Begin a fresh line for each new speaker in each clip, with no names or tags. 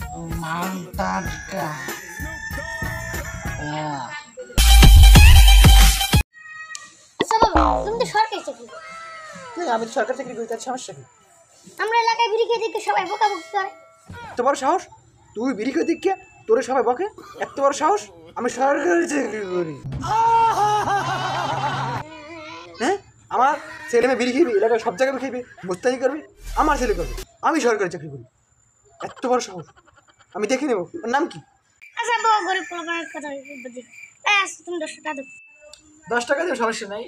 Mantap kah? Ya.
তুমি তো সরকারি চাকরি করো।
আমি তো সরকারি চাকরি করি, তার সমস্যা কি?
আমরা এলাকায় বিড়ি খেয়ে দেখে সবাই বকাবকি করে।
এত বড় সাহস? তুই বিড়ি খেয়ে দেখ, তোরে সবাই বকে? এত বড় সাহস? আমি সরকারি চাকরি করি। হ্যাঁ, আমার ছেলে মেয়ে বিড়ি খেয়ে এলাকায় সব জায়গায় খেয়ে মোস্তানি করবে, আমার ছেলে করবে। আমি সরকারি চাকরি করি, এত বড় সাহস? আমি দেখে নেবো। ওর নাম কি?
আচ্ছা বাবা, গরিব পোলাপানের কথা বুঝি। তুমি 10 টাকা দাও।
10 টাকা দিয়ে সমস্যা নাই।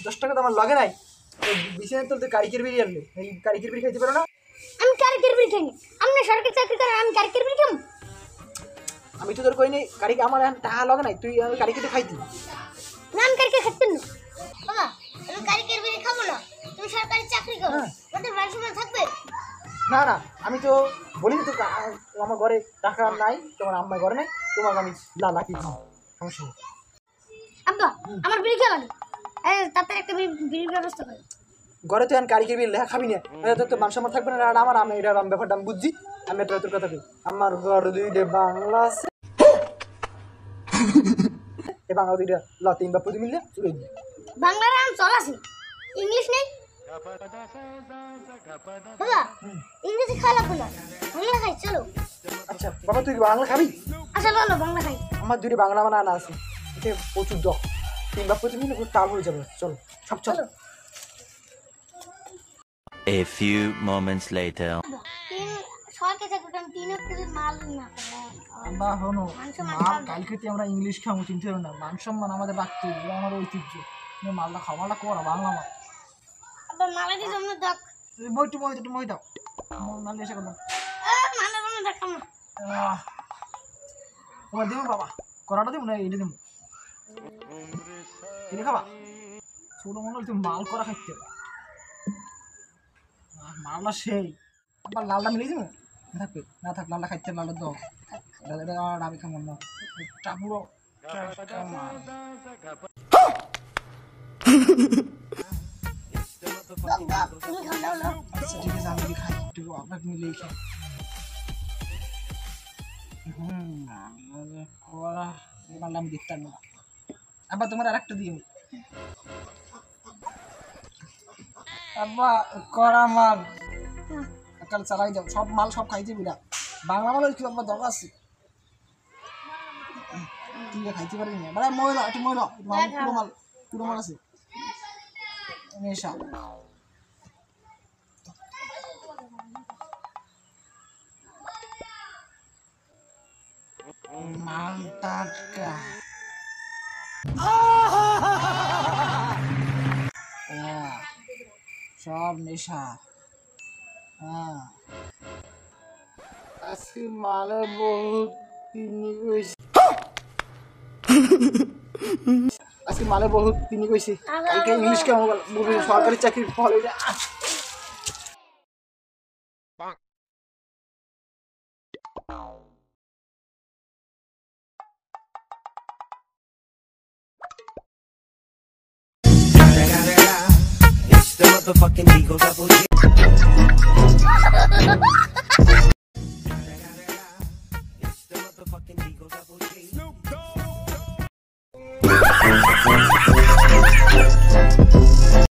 10 টাকা তো আমার লাগে নাই। বিছানায় তো কারিকের বিড়ি আনলে, এই কারিকের বিড়ি খাইতে পারো না?
আমি কারিকের বিড়ি খাই। আপনি সরকারি চাকরি করেন, আমি কারিকের বিড়ি খাবো?
আমি তো তোর কই নাই কারিকে, আমার এখন টাকা লাগে নাই, তুই আমি কারিকেতে খাইতি
না, আমি কারিকের খাইতেন না। বাবা, আমি কারিকের বিড়ি খাবো না। তুমি সরকারি চাকরি করো, ওদের বাড়ি সময় থাকবে।
না না, আমি তো বলি তো আমার ঘরে টাকা নাই, তোমার আম্মার ঘরে নাই, তোমাকে আমি লাকি দিই, সমস্যা নেই।
আব্বা, আমার বিড়ি খেয়ে লাগে, তাড়াতাড়ি একটা বিড়ির ব্যবস্থা করে।
ঘরে তো এখন কারিকের বিড়ি লেখা খাবি না, তো মান সম্মান থাকবে না। আর আমার আমি এটা ব্যাপারটা আমি বুঝছি। আমি একটা তোর কথা কই, আমার ঘরে 2টা বাংলা আছে, এই বাংলা 2টা তিন বা প্রতি মিললে চলে দিই।
বাংলার আম চল আছে, ইংলিশ নেই। বাবা, ইংরেজি খাওয়া লাগবে না, বাংলা খাই চলো।
আচ্ছা বাবা, তুই বাংলা খাবি?
আচ্ছা বলো, বাংলা খাই।
আমার 2টা বাংলা মানে আনা আছে, এতে প্রচুর দখ, তিন বা প্রতি মিলে টাল হয়ে যাবে। চলো সব চলো।
A few moments later.
সরকারি চাকরি করেন, 3 এপ্রিল মাল না
আমরা হনো মাল কালকে আমরা ইংলিশ খাবো, চিনতে হবে না। মান সম্মান আমাদের রাখতে হবে, আমার ঐতিহ্য। তুমি মালটা খাও, মালটা করা বাংলা মাল।
আবার মালা দিয়ে জন্য দেখ,
বইটু মই দাও, মাল এসে করলাম।
মালা জন্য দেখাম না।
তোমার দেবো বাবা, করাটা দেবো না, এটা দেবো। কিনে খাবা? ছোটো মনে হল তুমি মাল করা খাইতে হবে। মালটা সেই আবার লালটা মিলিয়ে দেবো, থাকবে না থাক লালটা খাইতে, লালটা দাও। আমি খাবো না, পুরো
তুমি ঠান্ডা হলো।
আচ্ছা ঠিক আছে, আমি খাই একটু, আপনাকে মিলিয়ে খাই। করা মারলাম, আমি দেখতাম না। আবার তোমার আর একটা দিও। আব্বা করা মাল কাল চালাই দাও, সব মাল সব খাইতে বিরা। বাংলা মাল একটু আব্বা দরকার আছে, তুই খাইতে পারবি না। মানে ময়লা একটু ময়লা, পুরো মাল আছে নেশা। মাল টাটকা, সব নেশা। আজকে মালে বহুত পিকনিক হয়েছে, আজকে মালে বহুত পিকনিক হয়েছে। কালকে ইংলিশ কেমন সরকারি চাকরির ফল এটা।
It's the motherfucking Eagle Double G.